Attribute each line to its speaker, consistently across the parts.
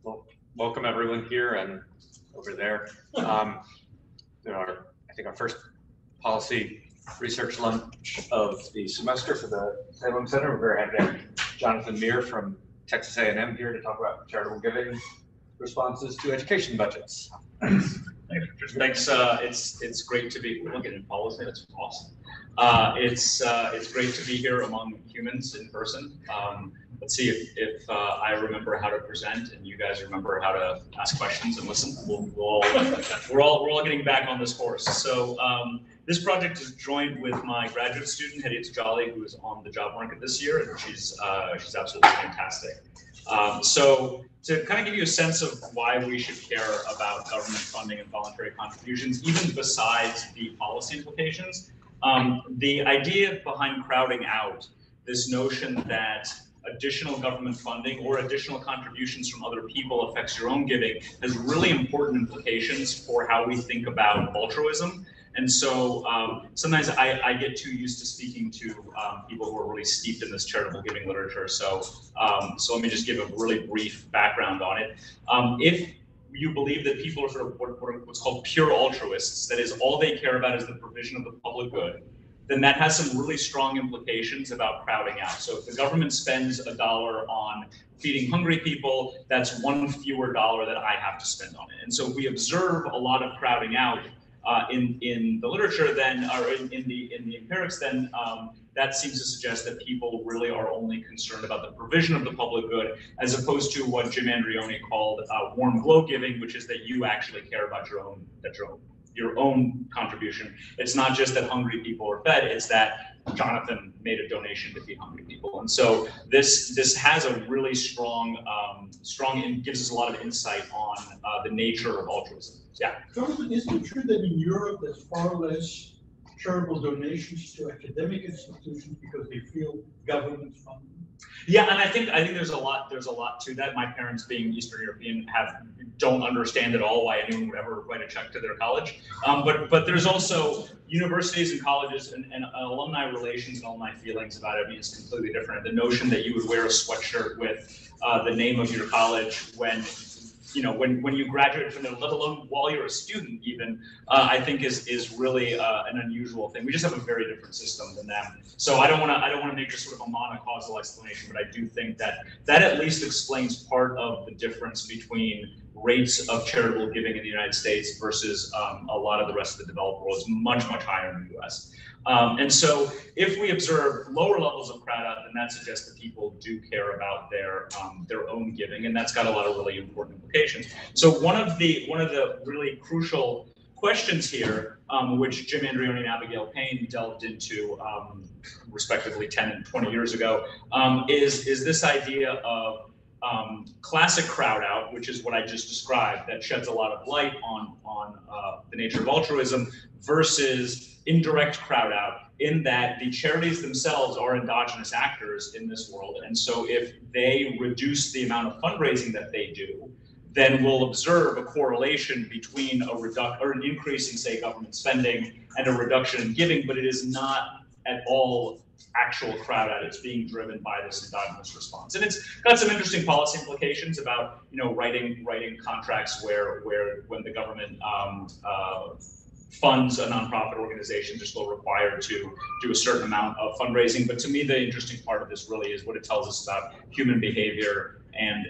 Speaker 1: Well, welcome everyone here and over there. I think our first policy research lunch of the semester for the Salem Center. We're very happy to have Jonathan Meer from Texas A&M here to talk about charitable giving responses to education budgets.
Speaker 2: Thanks. It's great to be looking at policy. That's awesome. It's great to be here among humans in person. Let's see if I remember how to present and you guys remember how to ask questions and listen. We're all getting back on this course. So this project is joined with my graduate student Hedit Jolly, who is on the job market this year, and she's absolutely fantastic. So to kind of give you a sense of why we should care about government funding and voluntary contributions, even besides the policy implications, the idea behind crowding out, this notion that additional government funding or additional contributions from other people affects your own giving has really important implications for how we think about altruism. And so sometimes I get too used to speaking to people who are really steeped in this charitable giving literature. So let me just give a really brief background on it. If you believe that people are sort of what's called pure altruists, that is, all they care about is the provision of the public good, then that has some really strong implications about crowding out. So if the government spends $1 on feeding hungry people, that's one fewer dollar that I have to spend on it. And so we observe a lot of crowding out in the literature, then, or in the empirics, then that seems to suggest that people really are only concerned about the provision of the public good, as opposed to what Jim Andreoni called warm glow giving, which is that you actually care about your own contribution. It's not just that hungry people are fed; it's that Jonathan made a donation to feed hungry people. And so this has a really strong and gives us a lot of insight on the nature of altruism. Yeah.
Speaker 3: Jonathan, is it true that in Europe there's far less charitable donations to academic institutions because they feel government funding?
Speaker 2: Yeah, and I think there's a lot to that. My parents, being Eastern European, don't understand at all why anyone would ever write a check to their college. But there's also universities and colleges and alumni relations and alumni feelings about it. I mean, it's completely different. The notion that you would wear a sweatshirt with the name of your college when you graduate from it, let alone while you're a student even, I think is really an unusual thing. We just have a very different system than them. So I don't want to make just sort of a monocausal explanation, but I do think that at least explains part of the difference between rates of charitable giving in the United States versus a lot of the rest of the developed world. Is much higher in the US. And so if we observe lower levels of crowd out, then that suggests that people do care about their own giving, and that's got a lot of really important implications. So one of the really crucial questions here, which Jim Andreoni and Abigail Payne delved into respectively 10 and 20 years ago, is this idea of classic crowd out, which is what I just described, that sheds a lot of light on the nature of altruism, versus indirect crowd out, in that the charities themselves are endogenous actors in this world. And so if they reduce the amount of fundraising that they do, then we'll observe a correlation between an increase in, say, government spending and a reduction in giving, but it is not at all actual crowd out. It's being driven by this endogenous response. And it's got some interesting policy implications about, writing contracts where when the government funds a nonprofit organization, they're still required to do a certain amount of fundraising. But to me, the interesting part of this really is what it tells us about human behavior and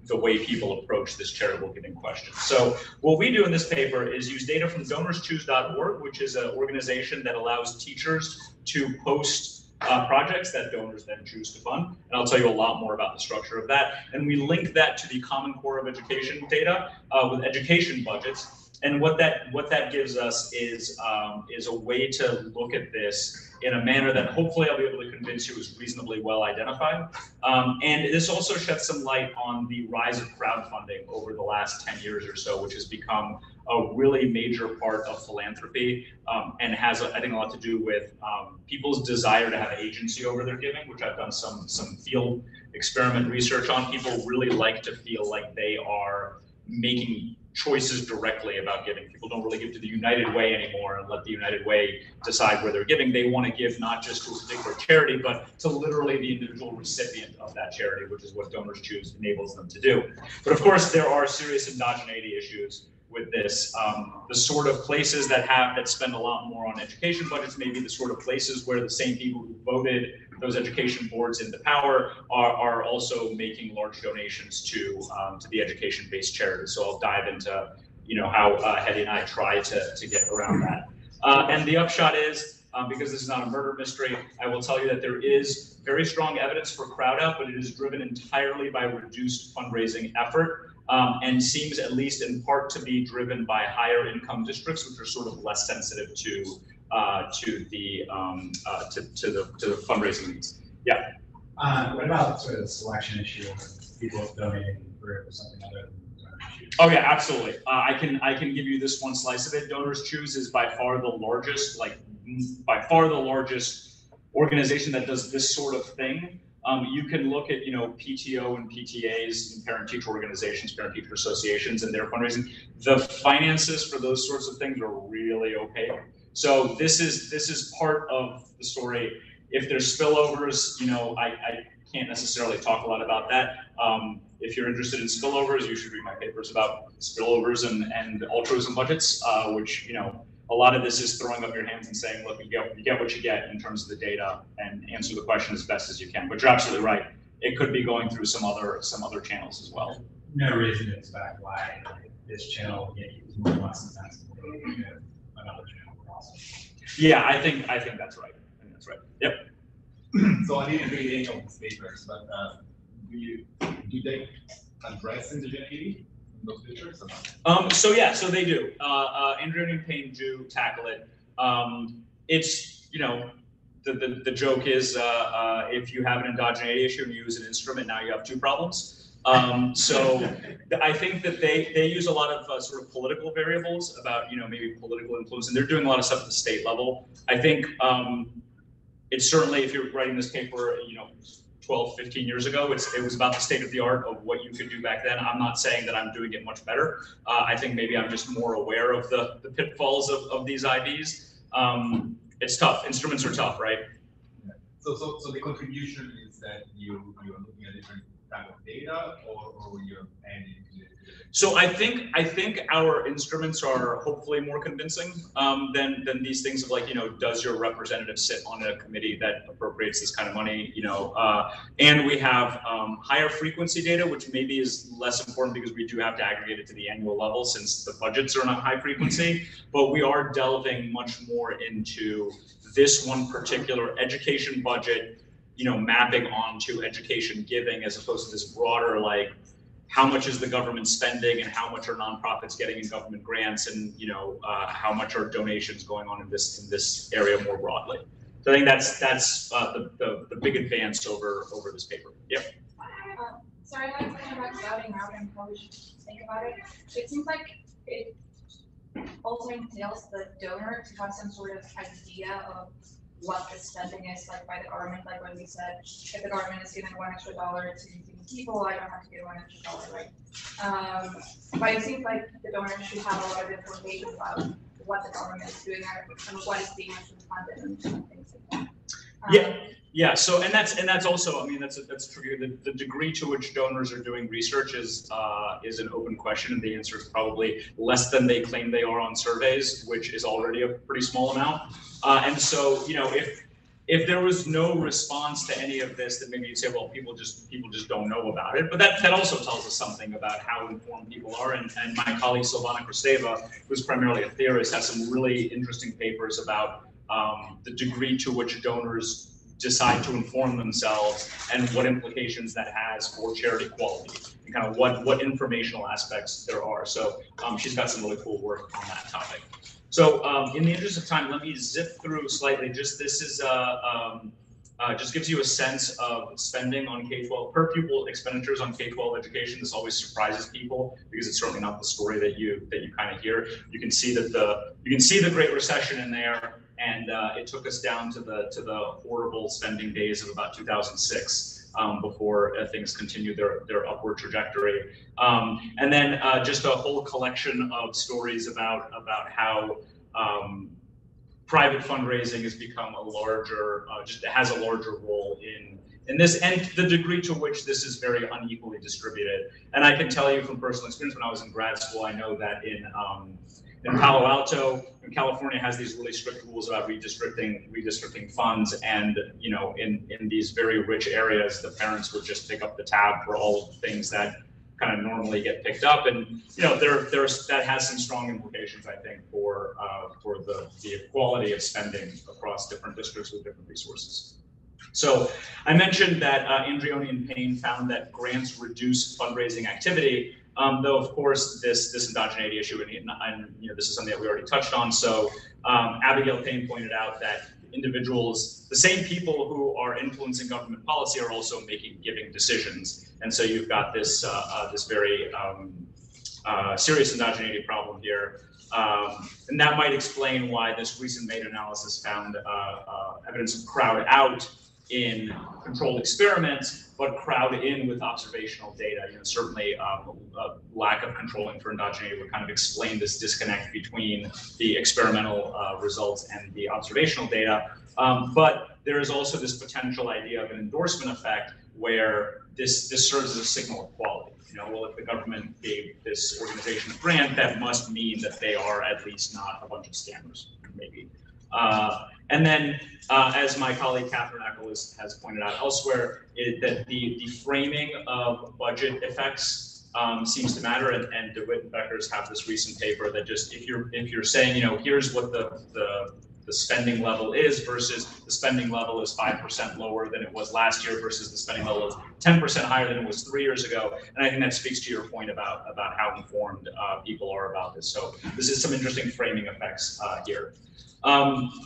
Speaker 2: the way people approach this charitable giving question. So what we do in this paper is use data from DonorsChoose.org, which is an organization that allows teachers to post projects that donors then choose to fund. And I'll tell you a lot more about the structure of that. And we link that to the Common Core of Education data with education budgets. And what that gives us is a way to look at this in a manner that hopefully I'll be able to convince you is reasonably well identified. And this also sheds some light on the rise of crowdfunding over the last 10 years or so, which has become a really major part of philanthropy and has, I think, a lot to do with people's desire to have agency over their giving, which I've done some field experiment research on. People really like to feel like they are making choices directly about giving. People don't really give to the United Way anymore and let the United Way decide where they're giving. They want to give not just to a particular charity, but to literally the individual recipient of that charity, which is what DonorsChoose enables them to do. But of course, there are serious endogenating issues with this. The sort of places that spend a lot more on education budgets, maybe the sort of places where the same people who voted those education boards into power are also making large donations to the education-based charities. So I'll dive into how Hedy and I try to get around that. And the upshot is, because this is not a murder mystery, I will tell you that there is very strong evidence for Crowdout, but it is driven entirely by reduced fundraising effort. And seems, at least in part, to be driven by higher income districts, which are sort of less sensitive to the fundraising needs. Yeah.
Speaker 4: What about sort of the selection issue of people donating for something other than DonorsChoose?
Speaker 2: Oh yeah, absolutely. I can give you this one slice of it. DonorsChoose is by far the largest, organization that does this sort of thing. You can look at, PTO and PTAs and parent-teacher organizations, parent-teacher associations, and their fundraising. The finances for those sorts of things are really opaque. So this is part of the story. If there's spillovers, I can't necessarily talk a lot about that. If you're interested in spillovers, you should read my papers about spillovers and altruism budgets, which, a lot of this is throwing up your hands and saying, look, you get what you get in terms of the data and answer the question as best as you can. But you're absolutely right. It could be going through some other channels as well.
Speaker 4: No reason to expect why this channel will get used more less than another channel also.
Speaker 2: Yeah, I think that's right. I think that's right. Yep.
Speaker 5: So I didn't read any of these papers, but do they address Indoctrinating in those pictures or not?
Speaker 2: So they do. Andrew and Payne do tackle it. It's, the joke is if you have an Indoctrinating issue and you use an instrument, now you have two problems. So I think that they use a lot of sort of political variables about, maybe political influence, and they're doing a lot of stuff at the state level. I think it's certainly, if you're writing this paper, 12, 15 years ago, it was about the state of the art of what you could do back then. I'm not saying that I'm doing it much better. I think maybe I'm just more aware of the pitfalls of these IDs. It's tough. Instruments are tough, right?
Speaker 5: Yeah. So the contribution is that you are looking at different type of data, or you're adding to it?
Speaker 2: So I think our instruments are hopefully more convincing than these things of does your representative sit on a committee that appropriates this kind of money, and we have higher frequency data, which maybe is less important because we do have to aggregate it to the annual level since the budgets are not high frequency, but we are delving much more into this one particular education budget, mapping onto education giving as opposed to this broader, how much is the government spending and how much are nonprofits getting in government grants, and how much are donations going on in this area more broadly. So I think that's the big advance over this paper. Yep.
Speaker 6: Sorry, I have a question about crowding out and how we should think about it. It seems like it also entails the donor to have some sort of idea of what the spending is by the government. Like when we said, if the government is giving $1 extra to people, I don't have to give $1 extra, right? But it seems like the donor should have a lot of information about what the government is doing and what is being actually funded and things like that.
Speaker 2: Yeah. So and that's also, that's true. The degree to which donors are doing research is an open question, and the answer is probably less than they claim they are on surveys, which is already a pretty small amount. And so, if there was no response to any of this, then maybe you'd say, well, people just don't know about it. But that also tells us something about how informed people are. And my colleague Silvana Kristeva, who's primarily a theorist, has some really interesting papers about the degree to which donors decide to inform themselves and what implications that has for charity quality and kind of what informational aspects there are. So she's got some really cool work on that topic. So in the interest of time, let me zip through slightly. This is just gives you a sense of spending on K-12 per pupil expenditures on K-12 education. This always surprises people because it's certainly not the story that you kind of hear. You can see that the Great Recession in there, and it took us down to the horrible spending days of about 2006. before things continue their upward trajectory. And then just a whole collection of stories about how private fundraising has become a larger, just has a larger role in this, and the degree to which this is very unequally distributed. And I can tell you from personal experience, when I was in grad school, I know that in Palo Alto, and California has these really strict rules about redistricting funds, and in these very rich areas, the parents would just pick up the tab for all things that kind of normally get picked up, and that has some strong implications, I think, for the equality of spending across different districts with different resources. So I mentioned that Andreoni and Payne found that grants reduce fundraising activity, though of course this endogenating issue, and this is something that we already touched on. So Abigail Payne pointed out that individuals, the same people who are influencing government policy, are also making giving decisions, and so you've got this this very serious endogenating problem here. And that might explain why this recent meta-analysis found evidence of crowd out in controlled experiments, but crowd in with observational data. Certainly a lack of controlling for endogenating would kind of explain this disconnect between the experimental results and the observational data. But there is also this potential idea of an endorsement effect where this serves as a signal of quality. Well, if the government gave this organization a grant, that must mean that they are at least not a bunch of scammers, maybe. And then, as my colleague Catherine Eckel has pointed out elsewhere, that the framing of budget effects seems to matter, and DeWitt and Beckers have this recent paper that just if you're saying here's what the spending level is versus the spending level is 5% lower than it was last year versus the spending level is 10% higher than it was 3 years ago. And I think that speaks to your point about how informed people are about this. So this is some interesting framing effects here.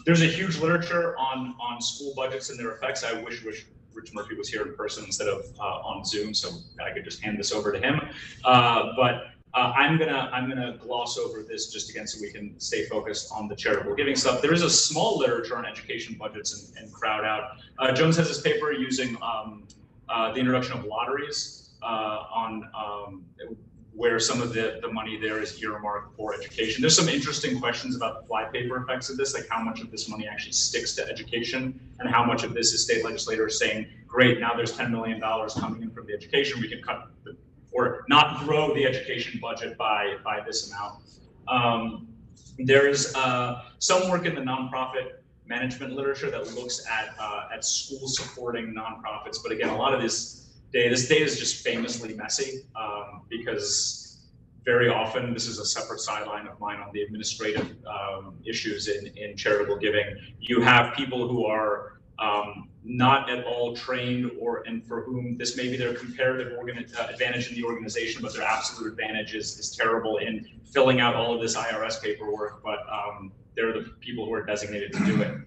Speaker 2: There's a huge literature on school budgets and their effects. I wish Rich Murphy was here in person instead of on Zoom, so I could just hand this over to him. But I'm gonna gloss over this just again so we can stay focused on the charitable giving stuff. There is a small literature on education budgets and crowd out. Jones has this paper using the introduction of lotteries on where some of the money there is earmarked for education. There's some interesting questions about the flypaper effects of this, like how much of this money actually sticks to education and how much of this is state legislators saying, great, now there's $10 million coming in from the education, we can cut or not grow the education budget by this amount. There's some work in the nonprofit management literature that looks at schools supporting nonprofits, but again, a lot of this data is just famously messy because very often, this is a separate sideline of mine on the administrative issues in charitable giving. You have people who are not at all trained, and for whom this may be their comparative advantage in the organization, but their absolute advantage is terrible in filling out all of this IRS paperwork, but they're the people who are designated to do it.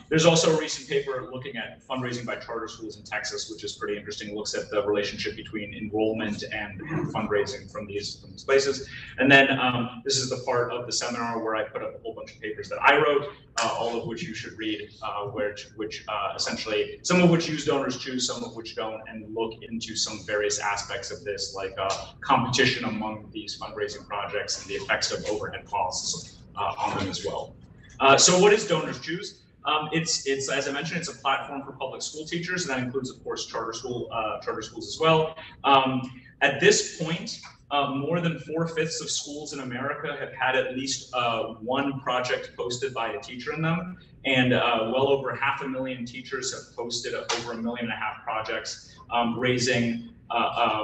Speaker 2: There's also a recent paper looking at fundraising by charter schools in Texas, which is pretty interesting. It looks at the relationship between enrollment and fundraising from these places. And then this is the part of the seminar where I put up a whole bunch of papers that I wrote, all of which you should read, which essentially, some of which use DonorsChoose, some of which don't, and look into some various aspects of this, like competition among these fundraising projects and the effects of overhead costs on them as well. So what is DonorsChoose? It's as I mentioned, it's a platform for public school teachers, and that includes, of course, charter schools as well. At this point, more than 4/5 of schools in America have had at least one project posted by a teacher in them, and well over 500,000 teachers have posted over 1.5 million projects, raising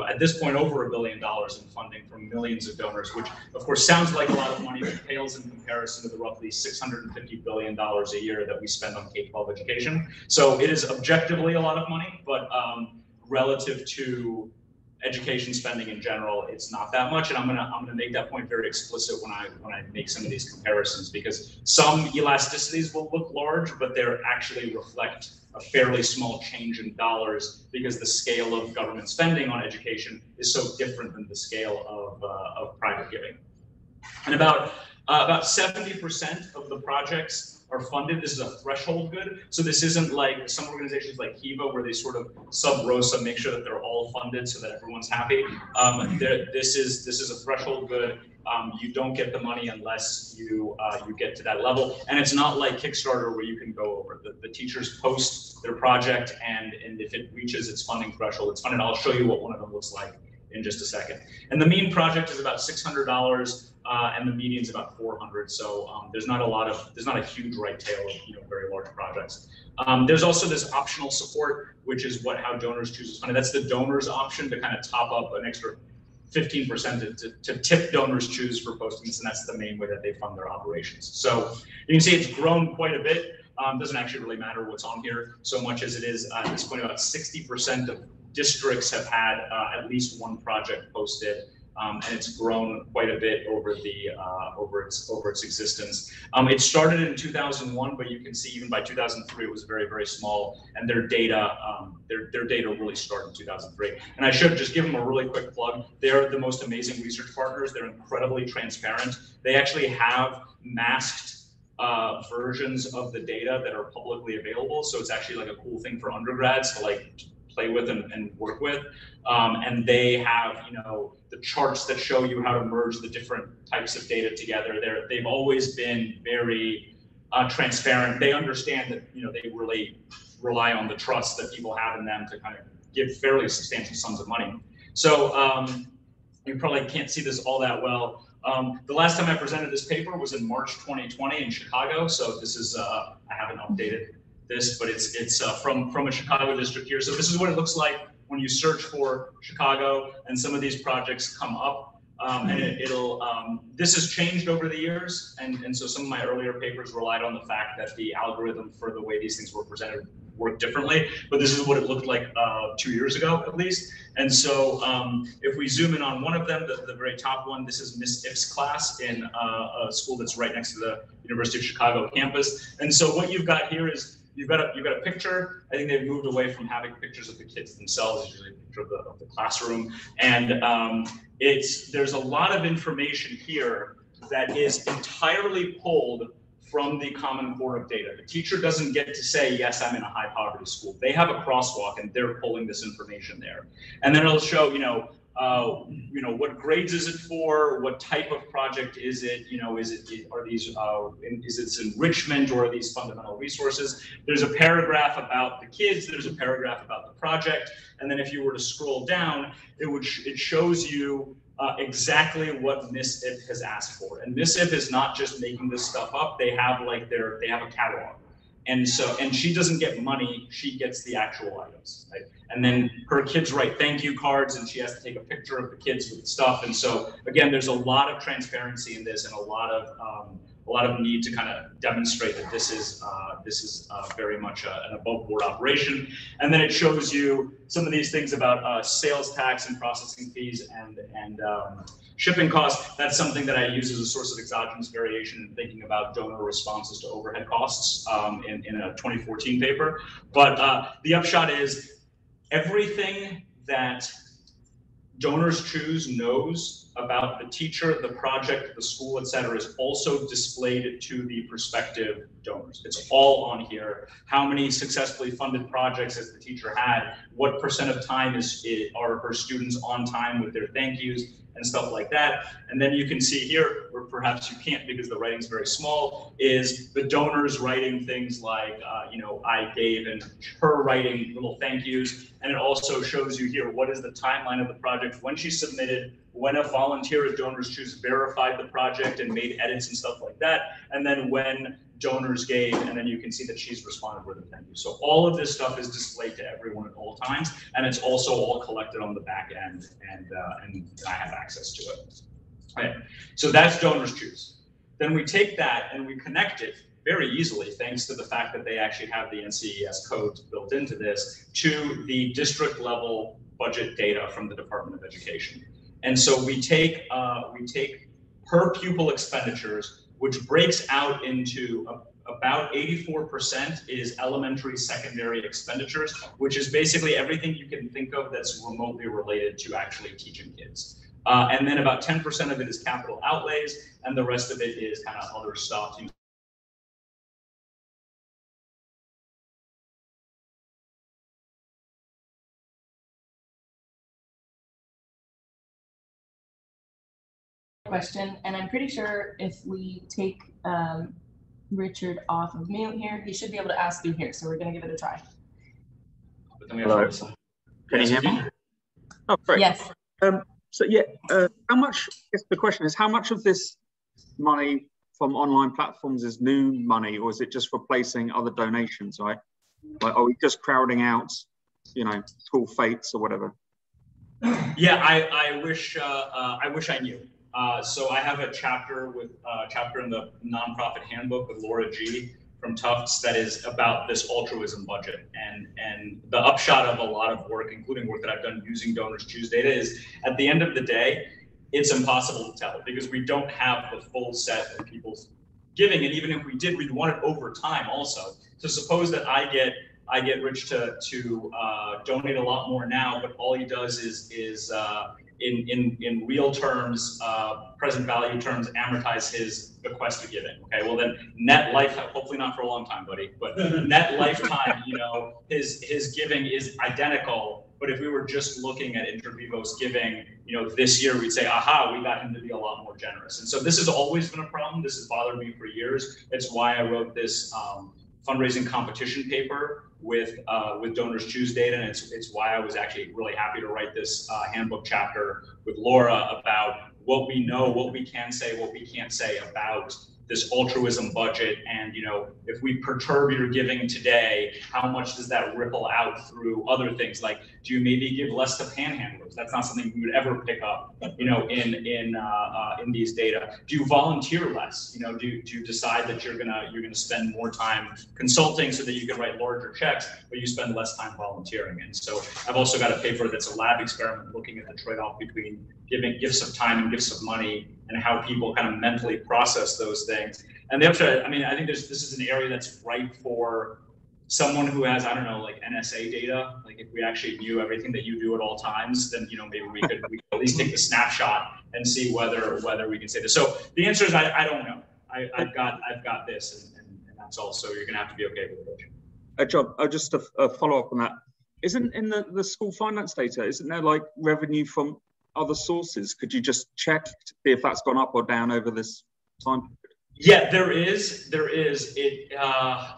Speaker 2: at this point over $1 billion in funding from millions of donors, which of course sounds like a lot of money, but pales in comparison to the roughly $650 billion a year that we spend on K-12 education. So it is objectively a lot of money, but relative to education spending in general, it's not that much. And I'm gonna make that point very explicit when I make some of these comparisons, because some elasticities will look large, but they actually reflect a fairly small change in dollars, because the scale of government spending on education is so different than the scale of private giving. And about 70% of the projects are funded. This is a threshold good. So this isn't like some organizations like Kiva where they sort of sub rosa make sure that they're all funded so that everyone's happy. This is a threshold good. You don't get the money unless you get to that level. And it's not like Kickstarter where you can go over. The teachers post their project, and if it reaches its funding threshold, it's funded. I'll show you what one of them looks like in just a second. And the mean project is about $600, and the median is about $400. So there's not a huge right tail of very large projects. There's also this optional support, which is how DonorsChoose is funded. That's the donors option to kind of top up an extra 15% to tip DonorsChoose for posting this, and that's the main way that they fund their operations. So you can see it's grown quite a bit. Doesn't actually really matter what's on here so much as it is at this point about 60% of districts have had at least one project posted, and it's grown quite a bit over its existence. It started in 2001, but you can see even by 2003 it was very, very small, and their data really started in 2003. And I should just give them a really quick plug. They're the most amazing research partners. They're incredibly transparent. They actually have masked versions of the data that are publicly available, so it's actually like a cool thing for undergrads to like play with and work with. And they have, the charts that show you how to merge the different types of data together. They've always been very transparent. They understand that, they really rely on the trust that people have in them to kind of give fairly substantial sums of money. So you probably can't see this all that well. The last time I presented this paper was in March 2020 in Chicago. So this is, I haven't updated this, but it's from a Chicago district here. So this is what it looks like when you search for Chicago, and some of these projects come up. And this has changed over the years. And so some of my earlier papers relied on the fact that the algorithm for the way these things were presented worked differently, but this is what it looked like 2 years ago, at least. And so if we zoom in on one of them, the very top one, this is Miss If's class in a school that's right next to the University of Chicago campus. And so what you've got here is you've got a picture. I think they've moved away from having pictures of the kids themselves. It's usually a picture of the classroom. And there's a lot of information here that is entirely pulled from the Common Core of data. The teacher doesn't get to say, yes, I'm in a high poverty school. They have a crosswalk and they're pulling this information there. And then it'll show, what grades is it for? What type of project is it? Is it enrichment, or are these fundamental resources? There's a paragraph about the kids. There's a paragraph about the project. And then if you were to scroll down, it shows you exactly what Miss If has asked for. And Miss If is not just making this stuff up. They have a catalog. And she doesn't get money, she gets the actual items, right? And then her kids write thank you cards, and she has to take a picture of the kids with stuff. And so again, there's a lot of transparency in this, and a lot of need to kind of demonstrate that this is very much an above board operation. And then it shows you some of these things about sales tax and processing fees and shipping costs. That's something that I use as a source of exogenous variation in thinking about donor responses to overhead costs in a 2014 paper. But the upshot is everything that DonorsChoose knows about the teacher, the project, the school, et cetera, is also displayed to the prospective donors. It's all on here. How many successfully funded projects has the teacher had? What % of time are her students on time with their thank yous and stuff like that? And then you can see here, or perhaps you can't because the writing's very small, is the donors writing things like, I gave, and her writing little thank yous. And it also shows you here, what is the timeline of the project, when she submitted, when a volunteer at DonorsChoose verified the project and made edits and stuff like that, and then when donors gave, and then you can see that she's responded with a thank you. So all of this stuff is displayed to everyone at all times, and it's also all collected on the back end, and I have access to it. Okay. So that's DonorsChoose. Then we take that and we connect it very easily, thanks to the fact that they actually have the NCES codes built into this, to the district level budget data from the Department of Education. And so we take per pupil expenditures, which breaks out into about 84% is elementary, secondary expenditures, which is basically everything you can think of that's remotely related to actually teaching kids. And then about 10% of it is capital outlays, and the rest of it is kind of other stuff,
Speaker 7: question, and I'm pretty sure if we take Richard off of mute here, he should be able to ask through here. So we're going to give it a try.
Speaker 2: But then we have
Speaker 8: Hello.
Speaker 2: to
Speaker 8: Can you hear me? Oh, great.
Speaker 7: Yes.
Speaker 8: So yeah, how much? I guess the question is, how much of this money from online platforms is new money, or is it just replacing other donations? Right? Like, are we just crowding out, you know, school fates or whatever?
Speaker 2: Yeah, I wish I knew. So I have a chapter in the nonprofit handbook with Laura G from Tufts that is about this altruism budget, and the upshot of a lot of work, including work that I've done using DonorsChoose data, is at the end of the day, it's impossible to tell because we don't have the full set of people's giving, and even if we did, we'd want it over time also. So suppose that I get Rich to donate a lot more now, but all he does is in real terms, present value terms, amortize his bequest to giving. Okay, well then net life, hopefully not for a long time, buddy, but net lifetime, you know, his giving is identical. But if we were just looking at inter vivos giving, you know, this year we'd say, aha, we got him to be a lot more generous. And so this has always been a problem. This has bothered me for years. It's why I wrote this fundraising competition paper with DonorsChoose data, and it's why I was actually really happy to write this handbook chapter with Laura about what we know, what we can say, what we can't say about this altruism budget. And, you know, if we perturb your giving today, how much does that ripple out through other things? Like, do you maybe give less to panhandlers? That's not something we would ever pick up, you know, in these data. Do you volunteer less? You know, do you decide that you're gonna spend more time consulting so that you can write larger checks, but you spend less time volunteering? And so I've also got a paper that's a lab experiment looking at the trade-off between giving gifts of time and gifts of money, and how people kind of mentally process those things. And the upshot, I mean, I think this is an area that's ripe for someone who has, I don't know, like NSA data. Like if we actually knew everything that you do at all times, then, you know, maybe we could at least take the snapshot and see whether we can say this. So the answer is I don't know. I've got this, and that's all. So you're gonna have to be okay with it.
Speaker 8: John, just a follow up on that. Isn't in the school finance data, isn't there like revenue from other sources? Could you just check to see if that's gone up or down over this time period?
Speaker 2: Yeah, there is. It,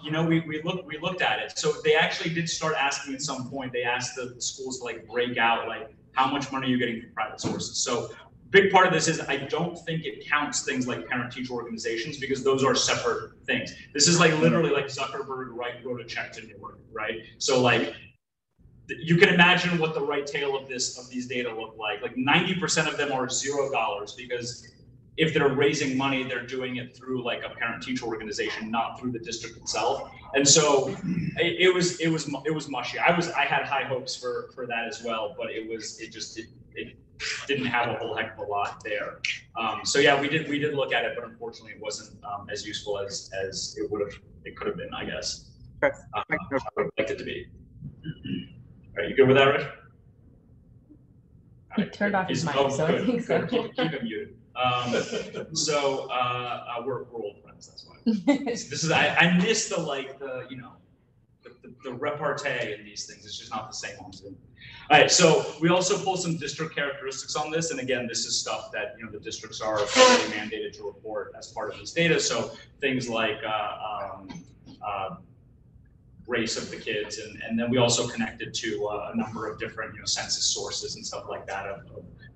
Speaker 2: you know, we looked at it. So they actually did start asking at some point. They asked the schools to like break out like how much money you're getting from private sources. So big part of this is I don't think it counts things like parent-teacher organizations because those are separate things. This is like literally like Zuckerberg wrote a check to Newark, right? So like, you can imagine what the right tail of these data look like. Like 90% of them are $0 because if they're raising money, they're doing it through like a parent-teacher organization, not through the district itself. And so it was mushy. I had high hopes for that as well, but it didn't have a whole heck of a lot there. So yeah, we did look at it, but unfortunately it wasn't as useful as it could have been, I guess.
Speaker 8: Okay.
Speaker 2: I would have liked it to be. Are you good with that, Rich?
Speaker 7: He turned off his mic, so I think so.
Speaker 2: Keep him muted. So we're old friends, that's why. This is I miss the repartee in these things. It's just not the same on Zoom. All right, so we also pull some district characteristics on this, and again, this is stuff that the districts are fully mandated to report as part of this data. So things like race of the kids, and then we also connected to a number of different census sources and stuff like that of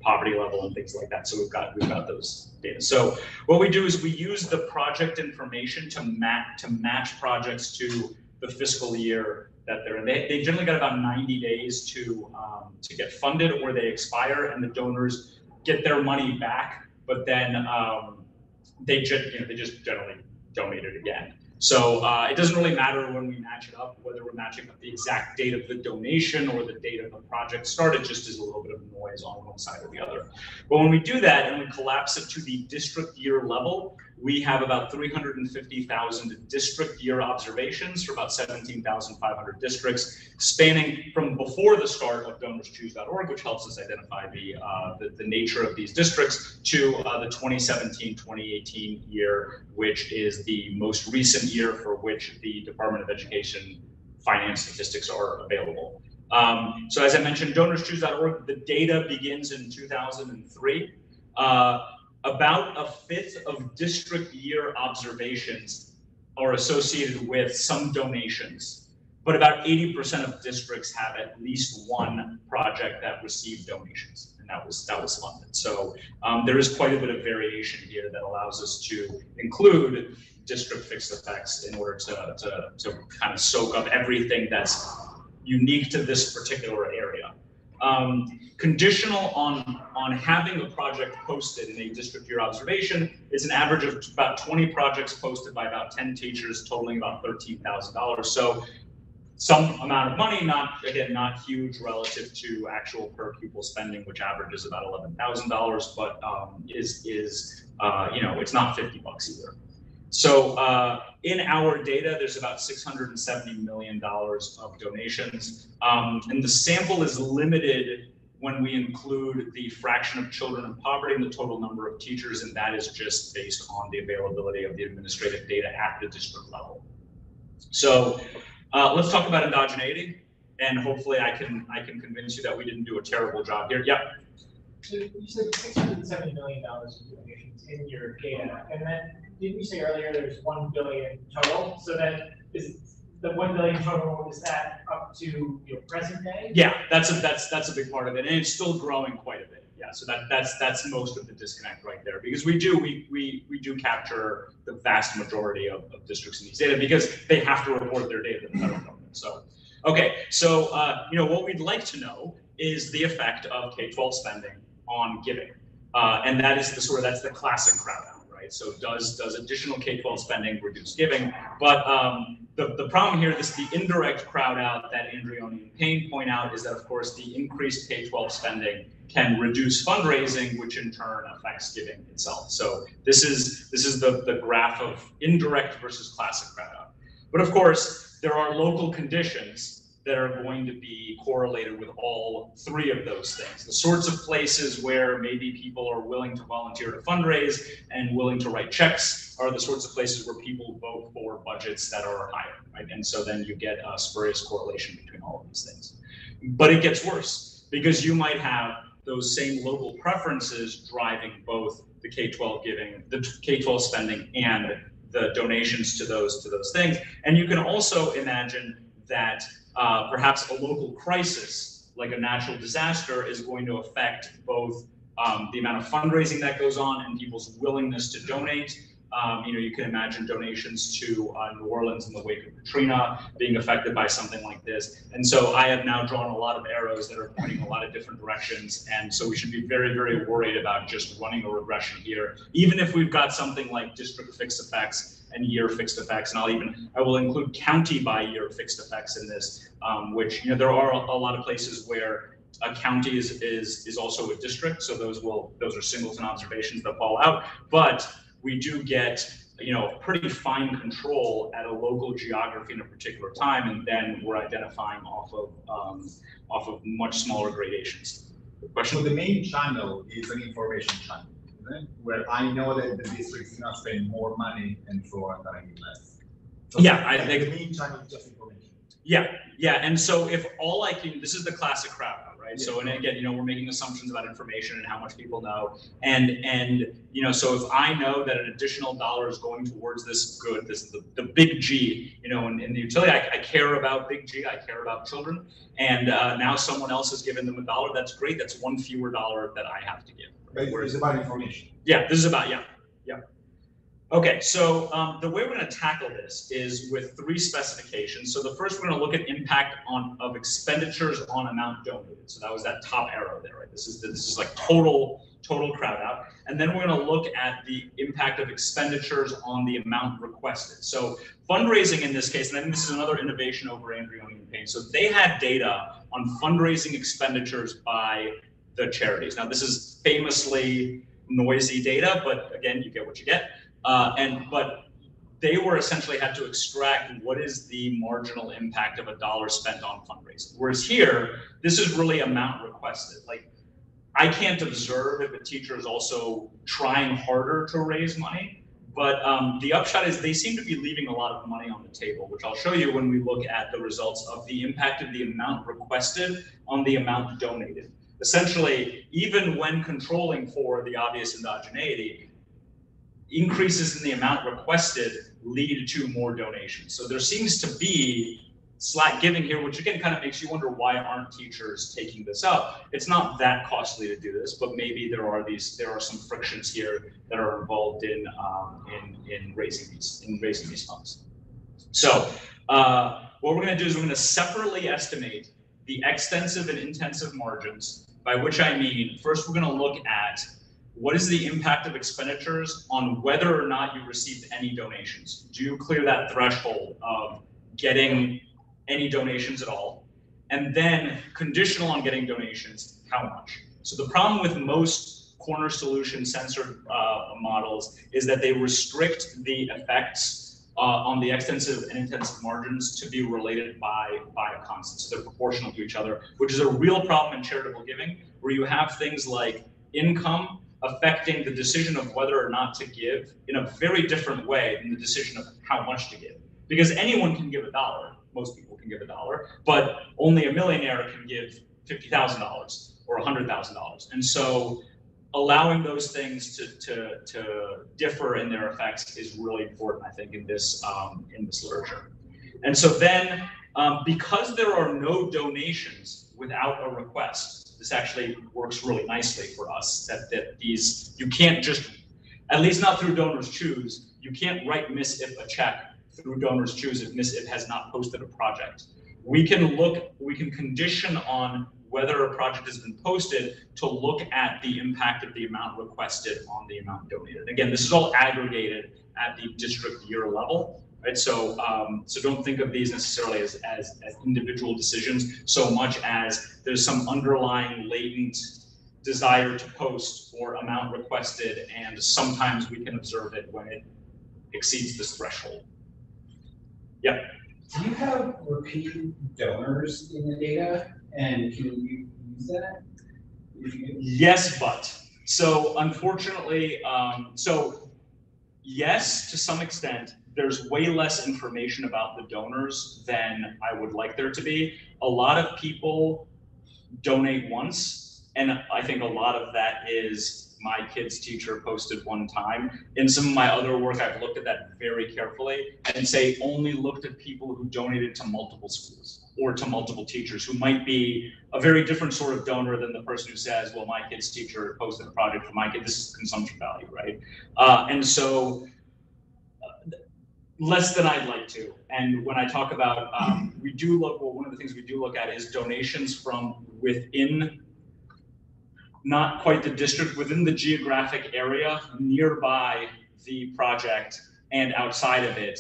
Speaker 2: poverty level and things like that. So we've got those data. So what we do is we use the project information to match projects to the fiscal year that they're in. They generally got about 90 days to get funded, or they expire, and the donors get their money back. But then they just generally donate it again. So it doesn't really matter when we match it up, whether we're matching up the exact date of the donation or the date of the project start. It just is a little bit of noise on one side or the other. But when we do that and we collapse it to the district year level, we have about 350,000 district year observations for about 17,500 districts, spanning from before the start of DonorsChoose.org, which helps us identify the nature of these districts, to the 2017-2018 year, which is the most recent year for which the Department of Education finance statistics are available. So as I mentioned, DonorsChoose.org, the data begins in 2003. about a fifth of district year observations are associated with some donations, but about 80% of districts have at least one project that received donations, and that was funded. So there is quite a bit of variation here that allows us to include district fixed effects in order to kind of soak up everything that's unique to this particular area. Conditional on having a project posted in a district year observation is an average of about 20 projects posted by about 10 teachers, totaling about $13,000. So some amount of money, not huge relative to actual per pupil spending, which averages about $11,000, but it's not 50 bucks either. So in our data, there's about $670 million of donations, and the sample is limited when we include the fraction of children in poverty and the total number of teachers, and that is just based on the availability of the administrative data at the district level. So let's talk about Indoctrinating, and hopefully I can convince you that we didn't do a terrible job here. Yep.
Speaker 9: So you said $670 million of donations in your data, and then didn't you say earlier there's 1 billion total? So then is the 1 billion total, is that up to your present day?
Speaker 2: Yeah, that's a big part of it, and it's still growing quite a bit. Yeah, so that's most of the disconnect right there, because we do capture the vast majority of districts in these data because they have to report their data to the federal government. So okay, so what we'd like to know is the effect of K12 spending on giving, and that is that's the classic crowd out, right? So does additional K12 spending reduce giving? But the problem here, the indirect crowd out that Andrioni and Payne point out, is that of course the increased K12 spending can reduce fundraising, which in turn affects giving itself. So this is the graph of indirect versus classic crowd out. But of course, there are local conditions that are going to be correlated with all three of those things. The sorts of places where maybe people are willing to volunteer to fundraise and willing to write checks are the sorts of places where people vote for budgets that are higher, right? And so then you get a spurious correlation between all of these things. But it gets worse, because you might have those same local preferences driving both the K12 giving, the K12 spending, and the donations to those things. And you can also imagine that perhaps a local crisis, like a natural disaster, is going to affect both the amount of fundraising that goes on and people's willingness to donate. You can imagine donations to New Orleans in the wake of Katrina being affected by something like this. And so I have now drawn a lot of arrows that are pointing a lot of different directions. And so we should be very, very worried about just running a regression here, even if we've got something like district fixed effects and year fixed effects. And I will include county by year fixed effects in this, which, there are a lot of places where a county is also a district. So those are singleton observations that fall out. But we do get, pretty fine control at a local geography in a particular time, and then we're identifying off of much smaller gradations. Question?
Speaker 5: So the main channel is an information channel, right? Where I know that the district is going to spend more money and so I'm going to give less. So
Speaker 2: yeah, I think
Speaker 5: the main channel is just information.
Speaker 2: Yeah, and so if all I can, this is the classic crowd out, right?
Speaker 5: Yeah.
Speaker 2: So, and again, we're making assumptions about information and how much people know, and so if I know that an additional dollar is going towards this good, this is the big G, in the utility, I care about big G, I care about children, and now someone else has given them $1. That's great. That's one fewer dollar that I have to give.
Speaker 5: Right? But it's about information.
Speaker 2: Yeah, this is about yeah. Okay, so the way we're going to tackle this is with 3 specifications. So the first, we're going to look at impact of expenditures on amount donated. So that was that top arrow there, right? This is like total crowd out. And then we're going to look at the impact of expenditures on the amount requested. So fundraising in this case, and I think this is another innovation over Andrioni and Payne. So they had data on fundraising expenditures by the charities. Now this is famously noisy data, but again, you get what you get. But they were essentially had to extract what is the marginal impact of $1 spent on fundraising. Whereas here, this is really amount requested. Like, I can't observe if a teacher is also trying harder to raise money, but the upshot is they seem to be leaving a lot of money on the table, which I'll show you when we look at the results of the impact of the amount requested on the amount donated. essentially, even when controlling for the obvious endogeneity, increases in the amount requested lead to more donations. So there seems to be slack giving here, which again kind of makes you wonder, why aren't teachers taking this up? It's not that costly to do this, but maybe there are some frictions here that are involved in raising these funds. So what we're going to do is we're going to separately estimate the extensive and intensive margins, by which I mean, first we're going to look at what is the impact of expenditures on whether or not you received any donations. Do you clear that threshold of getting any donations at all? And then conditional on getting donations, how much? So the problem with most corner solution censored models is that they restrict the effects on the extensive and intensive margins to be related by a constant. So they're proportional to each other, which is a real problem in charitable giving, where you have things like income affecting the decision of whether or not to give in a very different way than the decision of how much to give. Because anyone can give $1, most people can give $1, but only a millionaire can give $50,000 or $100,000. And so allowing those things to differ in their effects is really important, I think, in this literature. And so then, because there are no donations without a request, this actually works really nicely for us, that these, you can't just, at least not through DonorsChoose, you can't write Miss If a check through DonorsChoose if Miss If has not posted a project. We can condition on whether a project has been posted to look at the impact of the amount requested on the amount donated. Again, this is all aggregated at the district year level, right? So, so don't think of these necessarily as individual decisions so much as there's some underlying latent desire to post or amount requested, and sometimes we can observe it when it exceeds this threshold. Yeah.
Speaker 10: Do you have repeat donors in the data, and can you use that?
Speaker 2: Yes, but. So unfortunately, so yes, to some extent, there's way less information about the donors than I would like there to be. A lot of people donate once, and I think a lot of that is my kid's teacher posted one time. In some of my other work, I've looked at that very carefully and say only looked at people who donated to multiple schools or to multiple teachers, who might be a very different sort of donor than the person who says, well, my kid's teacher posted a project for my kid, this is consumption value, right? And so less than I'd like to. And when I talk about, we do look, well, one of the things we do look at is donations from within, not quite the district, within the geographic area nearby the project and outside of it.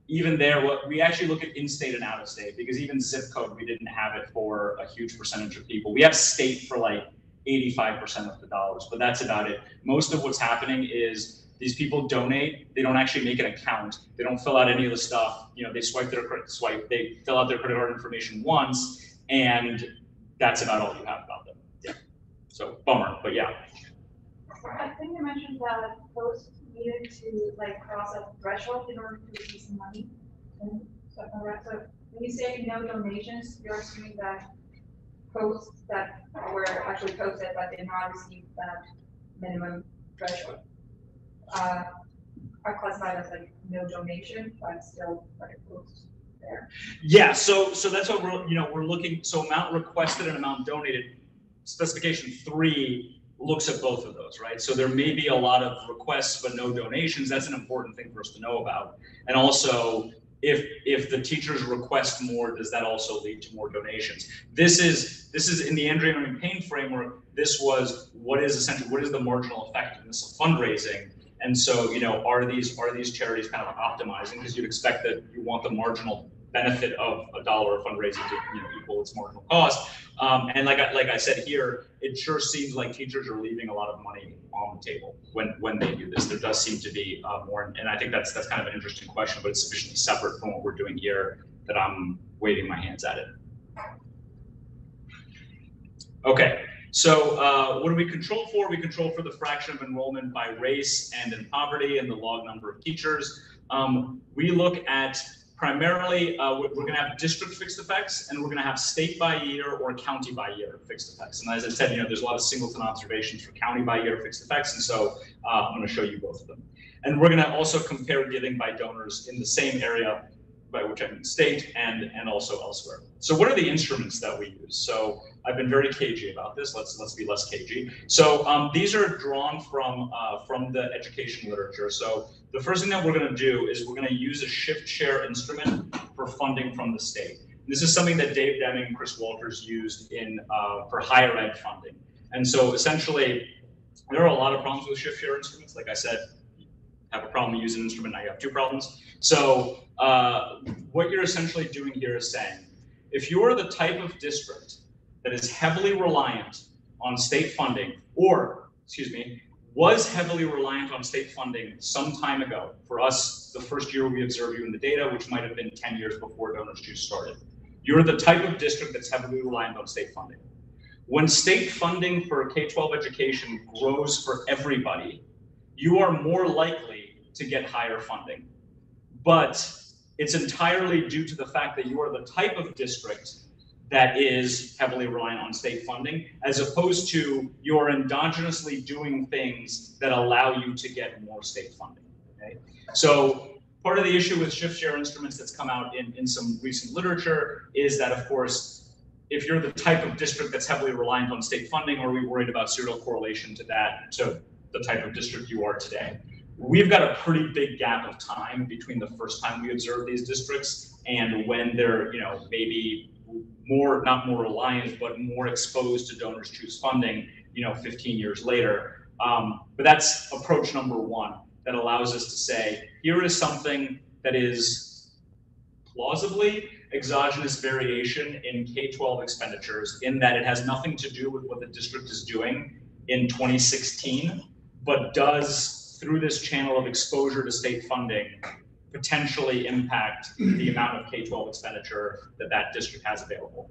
Speaker 2: Even there, what we actually look at in-state and out-of-state, because even zip code, we didn't have it for a huge percentage of people. We have state for like 85% of the dollars, but that's about it. Most of what's happening is these people donate, they don't actually make an account, they don't fill out any of the stuff, you know, they they fill out their credit card information once, and that's about all you have about them. Yeah. So bummer, but yeah.
Speaker 6: I think you mentioned that posts needed to like cross a threshold in order to receive some money. So when you say no donations, you're assuming that posts that were actually posted but did not receive that minimum threshold are classified as like no donation, but still like a post there.
Speaker 2: Yeah, so that's what we're looking. So amount requested and amount donated. Specification 3 looks at both of those, right? So there may be a lot of requests but no donations. That's an important thing for us to know about. And also, if the teachers request more, does that also lead to more donations? This is in the Andrea Payne framework. This was what is the marginal effectiveness of fundraising? And so, you know, are these charities kind of optimizing? Because you'd expect that you want the marginal benefit of $1 of fundraising to equal its marginal cost. And like I said here, it sure seems like teachers are leaving a lot of money on the table when they do this. There does seem to be more, and I think that's kind of an interesting question, but it's sufficiently separate from what we're doing here that I'm waving my hands at it. Okay, so what do we control for? We control for the fraction of enrollment by race and in poverty and the log number of teachers. We look at primarily, we're going to have district fixed effects, and we're going to have state by year or county by year fixed effects. And as I said, there's a lot of singleton observations for county by year fixed effects, and so I'm going to show you both of them. And we're going to also compare giving by donors in the same area, by which I mean state and also elsewhere. So what are the instruments that we use? So I've been very cagey about this. Let's be less cagey. So these are drawn from the education literature. So the first thing that we're going to do is we're going to use a shift share instrument for funding from the state. This is something that Dave Deming and Chris Walters used for higher ed funding. And so essentially, there are a lot of problems with shift share instruments. Like I said, have a problem, use an instrument, now you have two problems. So what you're essentially doing here is saying, if you're the type of district that is heavily reliant on state funding, or, excuse me, was heavily reliant on state funding some time ago, for us, the first year we observed you in the data, which might have been 10 years before DonorsChoose started. You're the type of district that's heavily reliant on state funding. When state funding for K-12 education grows for everybody, you are more likely to get higher funding. But it's entirely due to the fact that you are the type of district that is heavily reliant on state funding, as opposed to you're endogenously doing things that allow you to get more state funding. Okay? So part of the issue with shift share instruments that's come out in some recent literature is that, of course, if you're the type of district that's heavily reliant on state funding, are we worried about serial correlation to that, to the type of district you are today? We've got a pretty big gap of time between the first time we observe these districts and when they're, maybe not more reliant, but more exposed to DonorsChoose funding, 15 years later. But that's approach number one that allows us to say, here is something that is plausibly exogenous variation in K-12 expenditures, in that it has nothing to do with what the district is doing in 2016, but does, through this channel of exposure to state funding, potentially impact the amount of K-12 expenditure that district has available.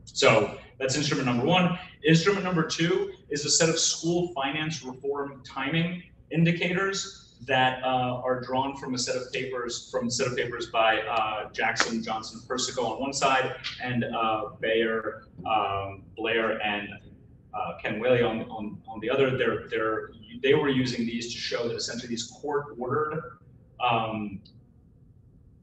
Speaker 2: So that's instrument number one. Instrument number two is a set of school finance reform timing indicators that are drawn from a set of papers by Jackson, Johnson, Persico on one side, and Bayer, Blair, and Ken Whaley on the other. They were using these to show that essentially these court-ordered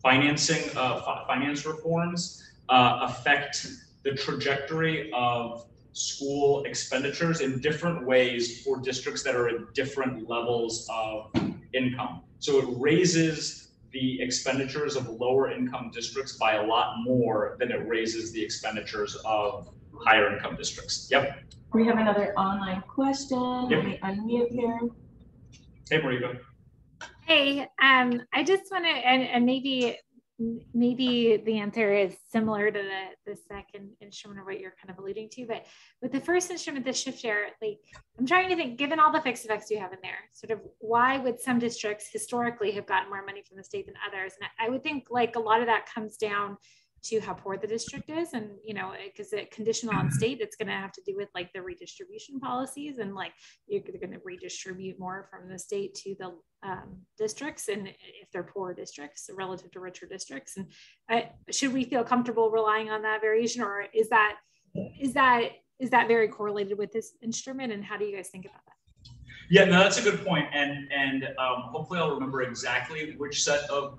Speaker 2: finance reforms affect the trajectory of school expenditures in different ways for districts that are at different levels of income. So it raises the expenditures of lower income districts by a lot more than it raises the expenditures of higher income districts. Yep.
Speaker 7: We have another online question.
Speaker 2: Yep.
Speaker 7: Let me unmute here.
Speaker 2: Hey, Marika.
Speaker 11: Hey, I just want to, and maybe the answer is similar to the second instrument or what you're kind of alluding to, but with the first instrument, the shift share, I'm trying to think, given all the fixed effects you have in there, sort of why would some districts historically have gotten more money from the state than others? And I would think a lot of that comes down to how poor the district is, and because it's conditional on state, it's going to have to do with the redistribution policies, and you're going to redistribute more from the state to the districts, and if they're poor districts relative to richer districts. And should we feel comfortable relying on that variation, or is that very correlated with this instrument? And how do you guys think about that?
Speaker 2: Yeah, no, that's a good point, and hopefully I'll remember exactly which set of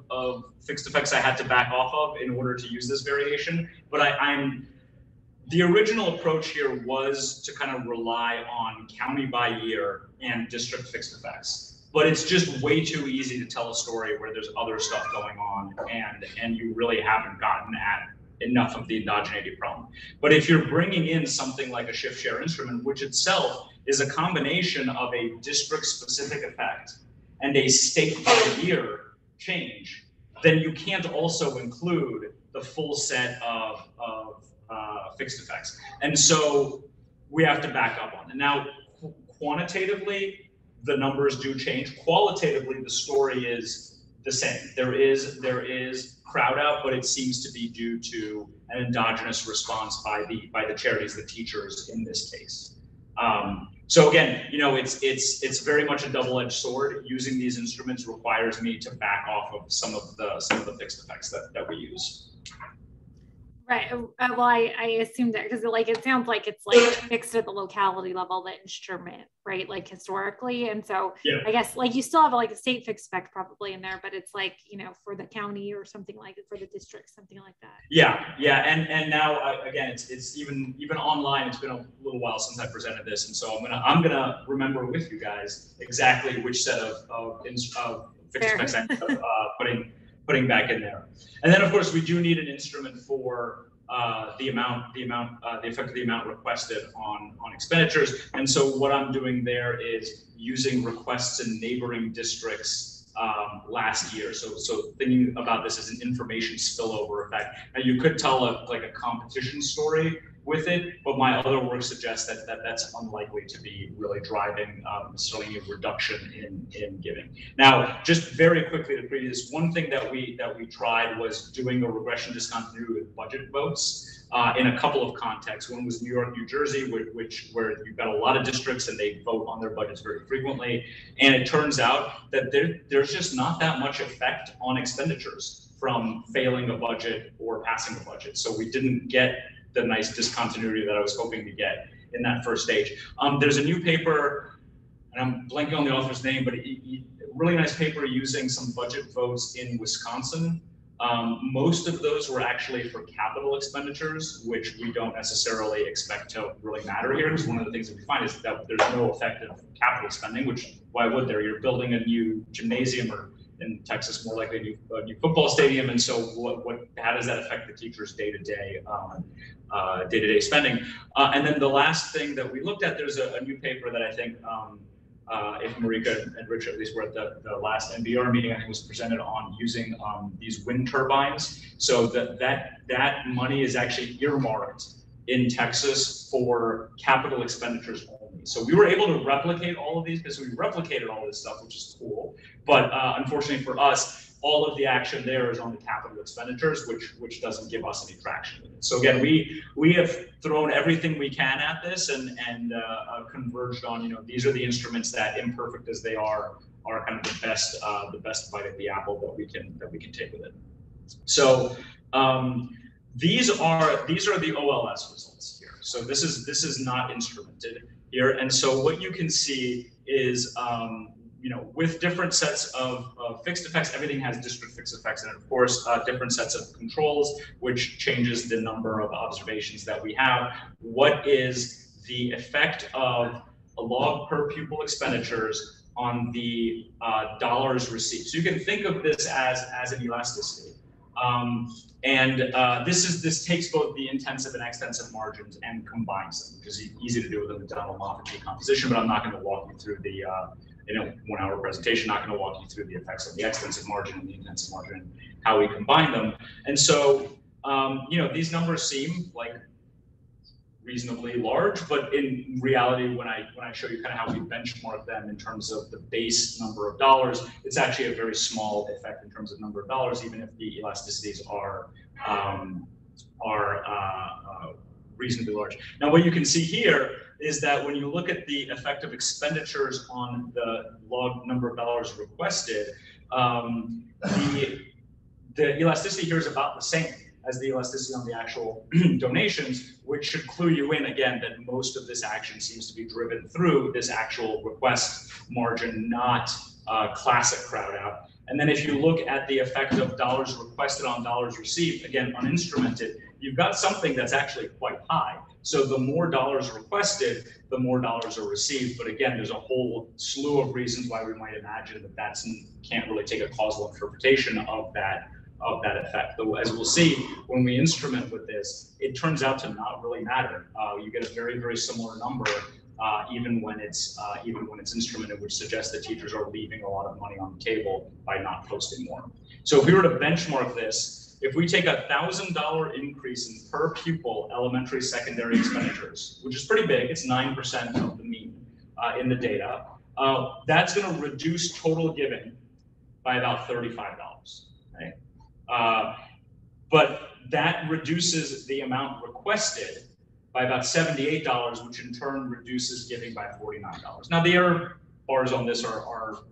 Speaker 2: fixed effects I had to back off of in order to use this variation. But the original approach here was to kind of rely on county by year and district fixed effects. But it's just way too easy to tell a story where there's other stuff going on, and you really haven't gotten at enough of the endogenating problem. But if you're bringing in something like a shift share instrument, which itself is a combination of a district-specific effect and a state-by-year change, then you can't also include the full set of fixed effects. And so we have to back up on it. Now, quantitatively, the numbers do change. Qualitatively, the story is the same. There is crowd out, but it seems to be due to an endogenous response by the charities, the teachers in this case. So again, you know, it's very much a double-edged sword. Using these instruments requires me to back off of some of the fixed effects that we use.
Speaker 11: Right. Well, I assumed that because like it sounds like it's like fixed at the locality level, the instrument, right? Like historically, and so yeah. I guess like you still have like a state fixed effect probably in there, but it's like, you know, for the county or something like it, for the district, something like that.
Speaker 2: Yeah, and now again, it's even online. It's been a little while since I presented this, and so I'm gonna remember with you guys exactly which set of fixed effects I'm putting back in there. And then of course we do need an instrument for the effect of the amount requested on expenditures. And so what I'm doing there is using requests in neighboring districts last year. So thinking about this as an information spillover effect. Now you could tell a competition story with it, but my other work suggests that that's unlikely to be really driving necessarily a reduction in giving. Now, just very quickly to preview this, one thing that we tried was doing a regression discontinuity with budget votes in a couple of contexts. One was New York, New Jersey, where you've got a lot of districts and they vote on their budgets very frequently, and it turns out that there's just not that much effect on expenditures from failing a budget or passing a budget. So we didn't get the nice discontinuity that I was hoping to get in that first stage. There's a new paper, and I'm blanking on the author's name, but a really nice paper using some budget votes in Wisconsin. Most of those were actually for capital expenditures, which we don't necessarily expect to really matter here, because one of the things that we find is that there's no effect of capital spending, which why would there? You're building a new gymnasium, or in Texas, more likely a new football stadium, and so how does that affect the teachers' day-to-day spending? And then the last thing that we looked at, there's a new paper that I think, if Marika and Rich at least were at the last NBR meeting, I think was presented on using these wind turbines. So that money is actually earmarked in Texas for capital expenditures only. So we were able to replicate all of these because we replicated all this stuff, which is cool. But unfortunately for us, all of the action there is on the capital expenditures, which doesn't give us any traction with it. So again, we have thrown everything we can at this and converged on, you know, these are the instruments that, imperfect as they are kind of the best bite at the apple that we can take with it. So these are the OLS results here. So this is not instrumented here, and so what you can see is you know, with different sets of fixed effects, everything has district fixed effects, and of course, different sets of controls, which changes the number of observations that we have. What is the effect of a log per pupil expenditures on the dollars received? So you can think of this as an elasticity. This takes both the intensive and extensive margins and combines them, which is easy to do with a Donald-Moffat decomposition, but I'm not going to walk you through the in a 1 hour presentation, not going to walk you through the effects of the extensive margin and the intensive margin and how we combine them. And so, you know, these numbers seem like reasonably large, but in reality, when I show you kind of how we benchmark them in terms of the base number of dollars, it's actually a very small effect in terms of number of dollars, even if the elasticities are reasonably large. Now, what you can see here is that when you look at the effect of expenditures on the log number of dollars requested, the elasticity here is about the same as the elasticity on the actual donations, which should clue you in again that most of this action seems to be driven through this actual request margin, not classic crowd out. And then if you look at the effect of dollars requested on dollars received, again, uninstrumented, you've got something that's actually quite high. So the more dollars requested, the more dollars are received. But again, there's a whole slew of reasons why we might imagine that can't really take a causal interpretation of that effect. Though, as we'll see when we instrument with this, it turns out to not really matter. You get a very, very similar number, even when it's instrumented, which suggests that teachers are leaving a lot of money on the table by not posting more. So if we were to benchmark this, if we take $1,000 increase in per pupil elementary secondary expenditures, which is pretty big, it's 9% of the mean in the data, that's going to reduce total giving by about $35. Right? But that reduces the amount requested by about $78, which in turn reduces giving by $49. Now the error bars on this are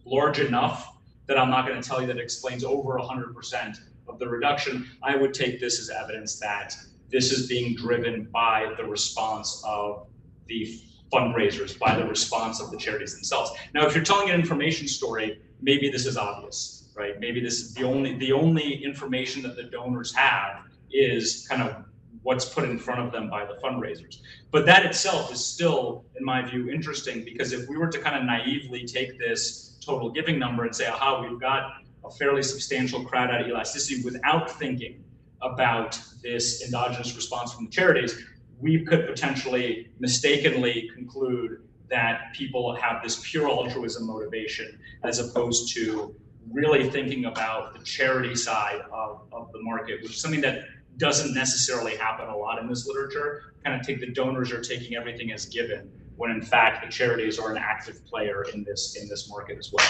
Speaker 2: large enough that I'm not going to tell you that it explains over 100% of the reduction. I would take this as evidence that this is being driven by the response of the fundraisers, by the response of the charities themselves. Now, if you're telling an information story, maybe this is obvious, right? Maybe this is the only information that the donors have is kind of what's put in front of them by the fundraisers. But that itself is still, in my view, interesting, because if we were to kind of naively take this total giving number and say, aha, we've got a fairly substantial crowd out elasticity without thinking about this endogenous response from the charities, we could potentially mistakenly conclude that people have this pure altruism motivation as opposed to really thinking about the charity side of the market, which is something that doesn't necessarily happen a lot in this literature. Kind of take the donors are taking everything as given, when in fact the charities are an active player in this market as well.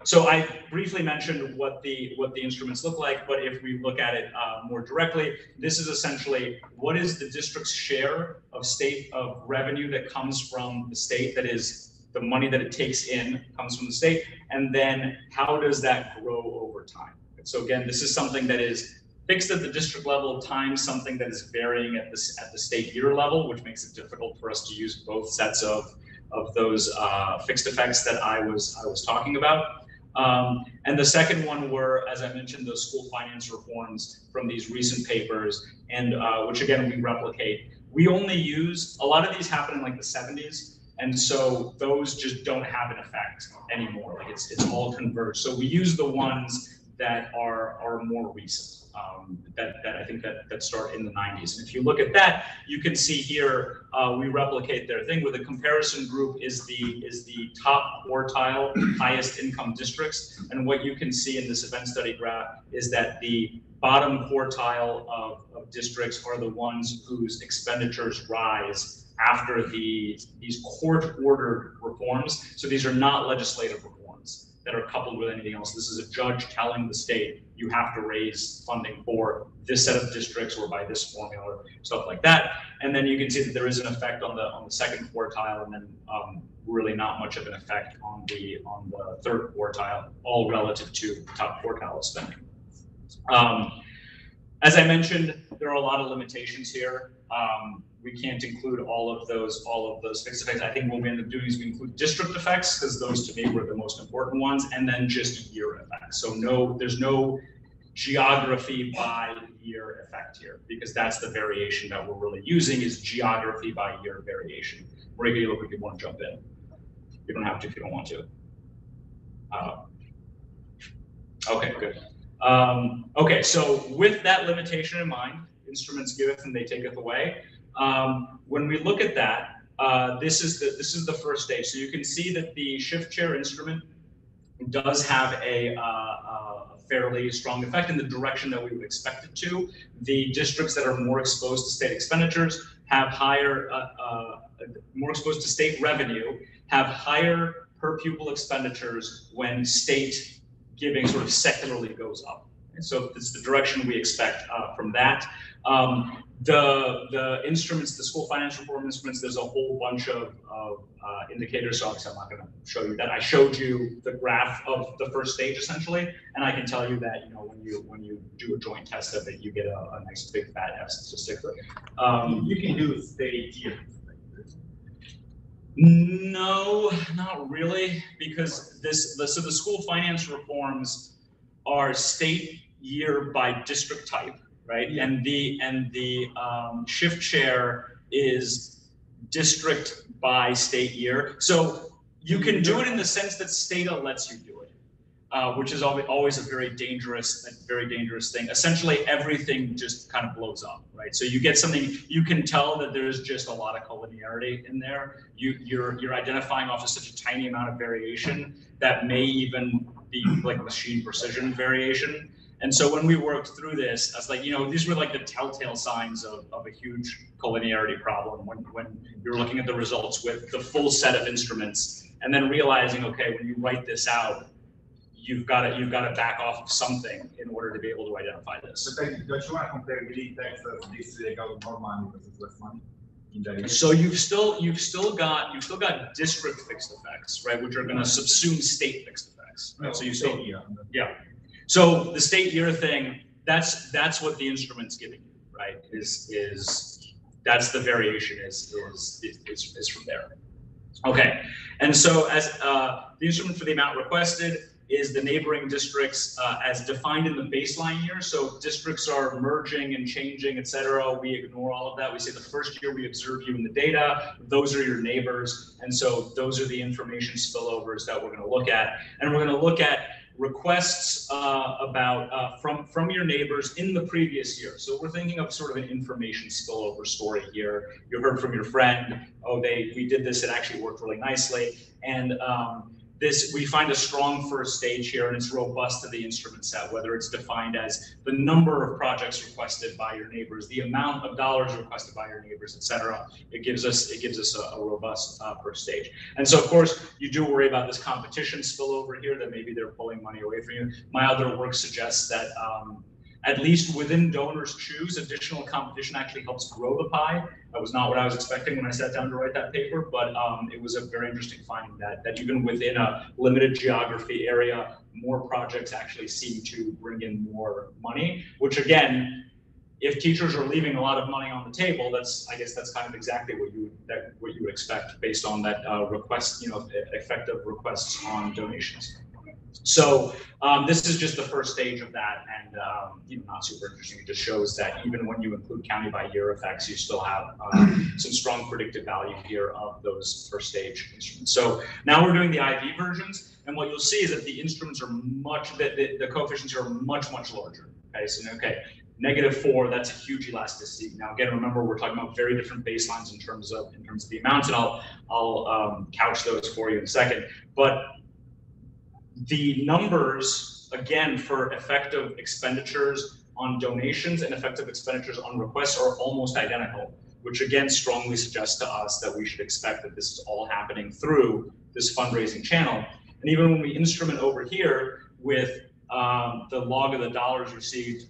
Speaker 2: So I briefly mentioned what the instruments look like, but if we look at it more directly, this is essentially what is the district's share of revenue that comes from the state, that is the money that it takes in comes from the state, and then how does that grow over time? So again, this is something that is fixed at the district level times something that is varying at the state year level, which makes it difficult for us to use both sets of those fixed effects that I was talking about. And the second one were, as I mentioned, those school finance reforms from these recent papers, and which again we replicate. We only use, a lot of these happen in like the 70s, and so those just don't have an effect anymore. Like it's all converged. So we use the ones that are more recent, that I think that start in the 90s. And if you look at that, you can see here we replicate their thing, where the comparison group is the top quartile, highest income districts. And what you can see in this event study graph is that the bottom quartile of districts are the ones whose expenditures rise after these court-ordered reforms. So these are not legislative reforms that are coupled with anything else. This is a judge telling the state, you have to raise funding for this set of districts or by this formula, stuff like that. And then you can see that there is an effect on the second quartile, and then really not much of an effect on the third quartile, all relative to the top quartile of spending. As I mentioned, there are a lot of limitations here. We can't include all of those fixed effects. I think what we end up doing is we include district effects, because those to me were the most important ones, and then just year effects. So there's no geography by year effect here, because that's the variation that we're really using, is geography by year variation. Maria, you look like you want to jump in. You don't have to if you don't want to. Okay, good. Okay, so with that limitation in mind, instruments giveth and they taketh away. When we look at that, this is the first stage. So you can see that the shift chair instrument does have a fairly strong effect in the direction that we would expect it to. The districts that are more exposed to state expenditures have higher, more exposed to state revenue, have higher per pupil expenditures when state giving sort of secularly goes up. And so it's the direction we expect from that. The instruments, the school finance reform instruments, there's a whole bunch of indicators. So obviously I'm not going to show you that. I showed you the graph of the first stage essentially, and I can tell you that, you know, when you do a joint test of it, you get a nice big fat F statistic.
Speaker 5: You can do state year.
Speaker 2: No, not really, because so the school finance reforms are state year by district type, right? Yeah. And the shift share is district by state year. So you can do it in the sense that Stata lets you do it, which is always a very dangerous thing. Essentially, everything just kind of blows up, right? So you get something, you can tell that there's just a lot of collinearity in there. You're identifying off of such a tiny amount of variation that may even be like machine precision variation. And so when we worked through this, I was like, you know, these were like the telltale signs of a huge collinearity problem when you're looking at the results with the full set of instruments, and then realizing, okay, when you write this out, you've got to back off of something in order to be able to identify this.
Speaker 5: But then, don't you want to compare really Texas, this they got more money versus less money?
Speaker 2: So you've still got district fixed effects, right, which are going to subsume state fixed effects. Right? So you still, yeah. So the state year thing, that's what the instrument's giving you, right? Is that's the variation is from there. Okay, and so as the instrument for the amount requested is the neighboring districts as defined in the baseline year. So districts are merging and changing, et cetera. We ignore all of that. We say the first year we observe you in the data, those are your neighbors. And so those are the information spillovers that we're gonna look at. And we're gonna look at requests from your neighbors in the previous year. So we're thinking of sort of an information spillover story here. You heard from your friend, oh, we did this, it actually worked really nicely. And we find a strong first stage here, and it's robust to the instrument set, whether it's defined as the number of projects requested by your neighbors, the amount of dollars requested by your neighbors, et cetera. It gives us a robust first stage. And so, of course, you do worry about this competition spillover here, that maybe they're pulling money away from you. My other work suggests that at least within DonorsChoose, additional competition actually helps grow the pie. That was not what I was expecting when I sat down to write that paper, but it was a very interesting finding that even within a limited geography area, more projects actually seem to bring in more money, which again, if teachers are leaving a lot of money on the table, I guess that's kind of exactly what you would expect based on that request, effective requests on donations. So this is just the first stage of that, and not super interesting. It just shows that even when you include county by year effects, you still have some strong predictive value here of those first stage instruments. So now we're doing the IV versions, and what you'll see is that the instruments are the coefficients are much larger. Okay, so -4, that's a huge elasticity. Now again, remember we're talking about very different baselines in terms of the amounts, and I'll couch those for you in a second, but the numbers, again, for effective expenditures on donations and effective expenditures on requests are almost identical, which again strongly suggests to us that we should expect that this is all happening through this fundraising channel. And even when we instrument over here with the log of the dollars received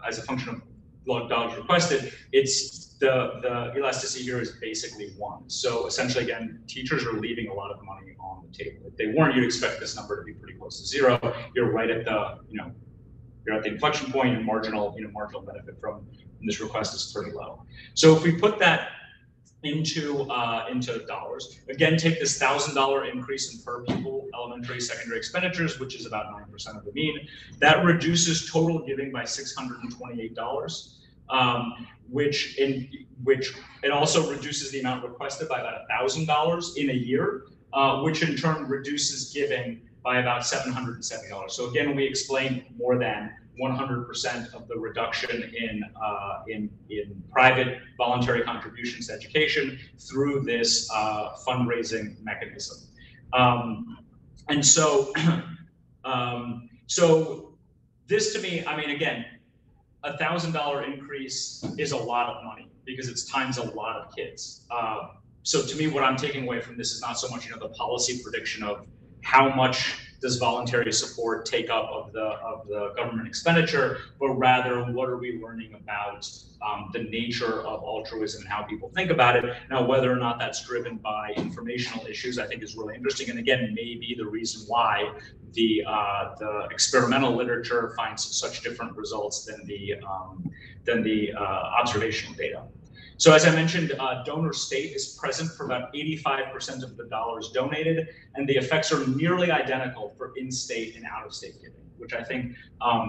Speaker 2: as a function of log of dollars requested, it's the elasticity here is basically 1. So essentially, again, teachers are leaving a lot of money on the table. If they weren't, you'd expect this number to be pretty close to 0. You're right at the, you're at the inflection point, and marginal benefit from this request is pretty low. So if we put that into dollars, again, take this $1,000 increase in per pupil elementary, secondary expenditures, which is about 9% of the mean. That reduces total giving by $628. Which it also reduces the amount requested by about $1,000 in a year, which in turn reduces giving by about $770. So again, we explained more than 100% of the reduction in private voluntary contributions to education through this fundraising mechanism. And so, so this to me, I mean, again, $1,000 increase is a lot of money because it's times a lot of kids. So to me, what I'm taking away from this is not so much, the policy prediction of how much does voluntary support take up of the government expenditure, but rather what are we learning about the nature of altruism and how people think about it. Now, whether or not that's driven by informational issues, I think is really interesting. And again, maybe the reason why the experimental literature finds such different results than the observational data. So as I mentioned, donor state is present for about 85% of the dollars donated, and the effects are nearly identical for in-state and out-of-state giving, which I think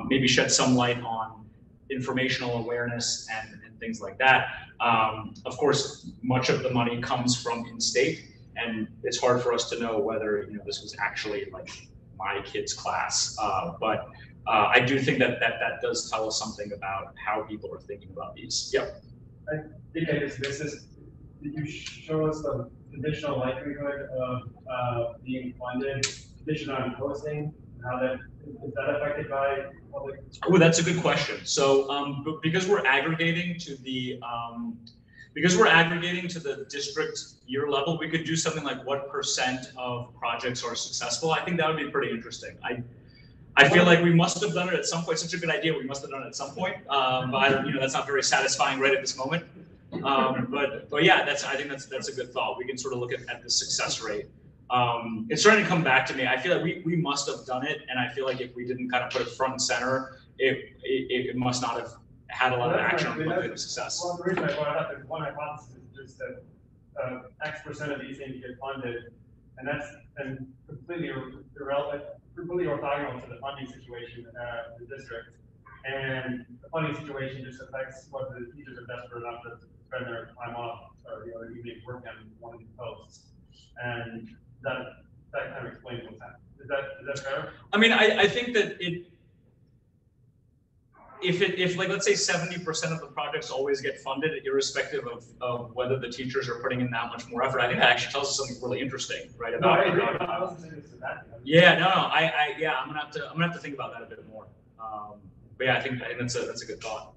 Speaker 2: maybe sheds some light on informational awareness and things like that. Of course, much of the money comes from in-state, and it's hard for us to know whether this was actually like my kid's class, but I do think that does tell us something about how people are thinking about these. Yep.
Speaker 9: I think I just missed this. Did you show us the conditional likelihood of being funded, condition on posting? How that is that affected by public?
Speaker 2: Oh, that's a good question. So because we're aggregating to the because we're aggregating to the district year level, we could do something like what % of projects are successful. I think that would be pretty interesting. I feel like we must have done it at some point. Such a good idea. We must have done it at some point. But that's not very satisfying right at this moment. But yeah, I think that's a good thought. We can sort of look at the success rate. It's starting to come back to me. I feel like we must have done it, and I feel like if we didn't kind of put it front and center, it must not have had a lot of action on the success.
Speaker 12: Well, the reason I brought it up is one hypothesis is just that X% of these things get funded, and that's completely irrelevant, completely orthogonal to the funding situation in the district. And the funding situation just affects whether the teachers are desperate enough to spend their time off or the evening work on one of these posts. And that kind of explains what's happening. Is that fair?
Speaker 2: I mean, I think that if like, let's say 70% of the projects always get funded, irrespective of whether the teachers are putting in that much more effort, I think that actually tells us something really interesting, right? About, I'm gonna have to think about that a bit more. But yeah, I think that's a good thought.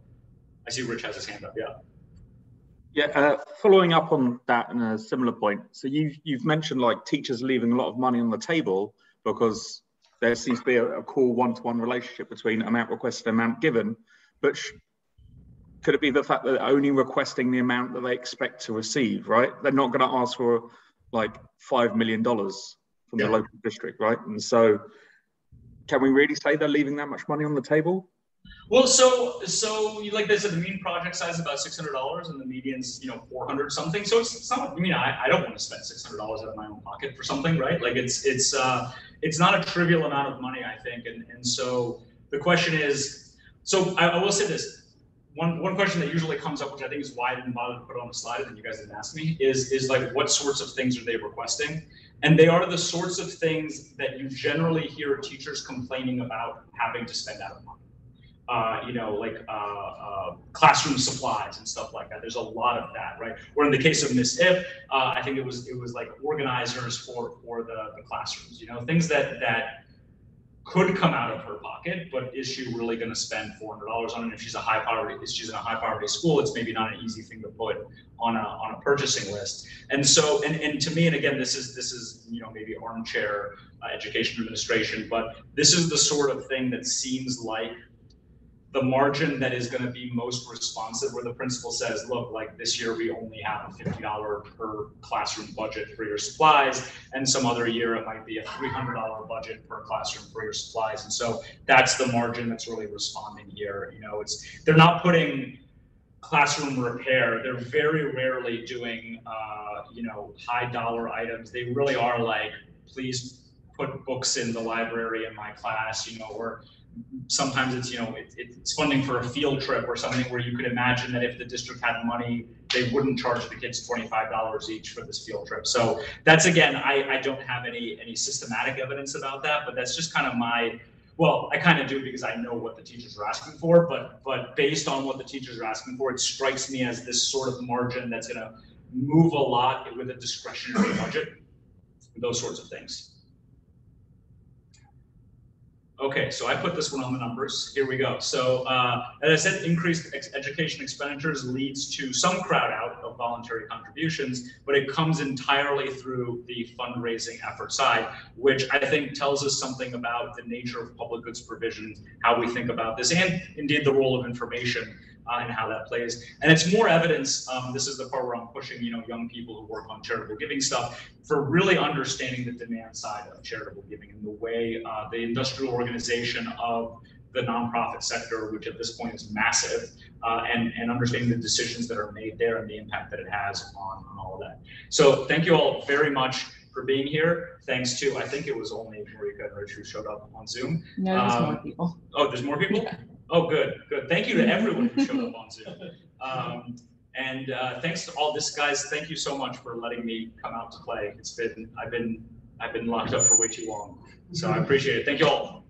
Speaker 2: I see Rich has his hand up. Yeah.
Speaker 8: Yeah, following up on that and a similar point. So you've mentioned like teachers leaving a lot of money on the table because there seems to be a cool one-to-one relationship between amount requested and amount given. But could it be the fact that they're only requesting the amount that they expect to receive, right? They're not going to ask for like $5 million from the local district, right? And so can we really say they're leaving that much money on the table?
Speaker 2: Well, so like they said, the mean project size is about $600 and the median's, 400 something. So it's not, I don't want to spend $600 out of my own pocket for something, right? Like it's not a trivial amount of money, I think. And so the question is, so I will say this, one question that usually comes up, which I think is why I didn't bother to put it on the slide and you guys didn't ask me, is like, what sorts of things are they requesting? And they are the sorts of things that you generally hear teachers complaining about having to spend out of money. Classroom supplies and stuff like that. There's a lot of that, right? Or in the case of Miss Ip, I think it was like organizers for the classrooms, things that could come out of her pocket, but is she really going to spend $400 on it? If she's in a high poverty school, it's maybe not an easy thing to put on a purchasing list. And so, and to me, and again, this is maybe armchair education administration, but this is the sort of thing that seems like the margin that is going to be most responsive, where the principal says, look, like this year we only have a $50 per classroom budget for your supplies, and some other year it might be a $300 budget per classroom for your supplies. And so that's the margin that's really responding here. They're not putting classroom repair. They're very rarely doing, high dollar items. They really are like, please put books in the library in my class, or sometimes it's funding for a field trip or something where you could imagine that if the district had money, they wouldn't charge the kids $25 each for this field trip. So that's, again, I don't have any systematic evidence about that, but that's just kind of I kind of do because I know what the teachers are asking for, but based on what the teachers are asking for, it strikes me as this sort of margin that's going to move a lot with a discretionary budget, those sorts of things. Okay, so I put this one on the numbers. Here we go. So as I said, increased education expenditures leads to some crowd out of voluntary contributions, but it comes entirely through the fundraising effort side, which I think tells us something about the nature of public goods provision, how we think about this, and indeed the role of information and how that plays. And it's more evidence, this is the part where I'm pushing, young people who work on charitable giving stuff, for really understanding the demand side of charitable giving and the way the industrial organization of the nonprofit sector, which at this point is massive, and understanding the decisions that are made there and the impact that it has on all of that. So thank you all very much for being here. Thanks to, I think it was only Marika and Rich who showed up on Zoom.
Speaker 7: No, there's more people.
Speaker 2: Oh, there's more people? Yeah. Oh, good. Thank you to everyone who showed up on Zoom. And thanks to all this, guys. Thank you so much for letting me come out to play. I've been locked up for way too long, so I appreciate it. Thank you all.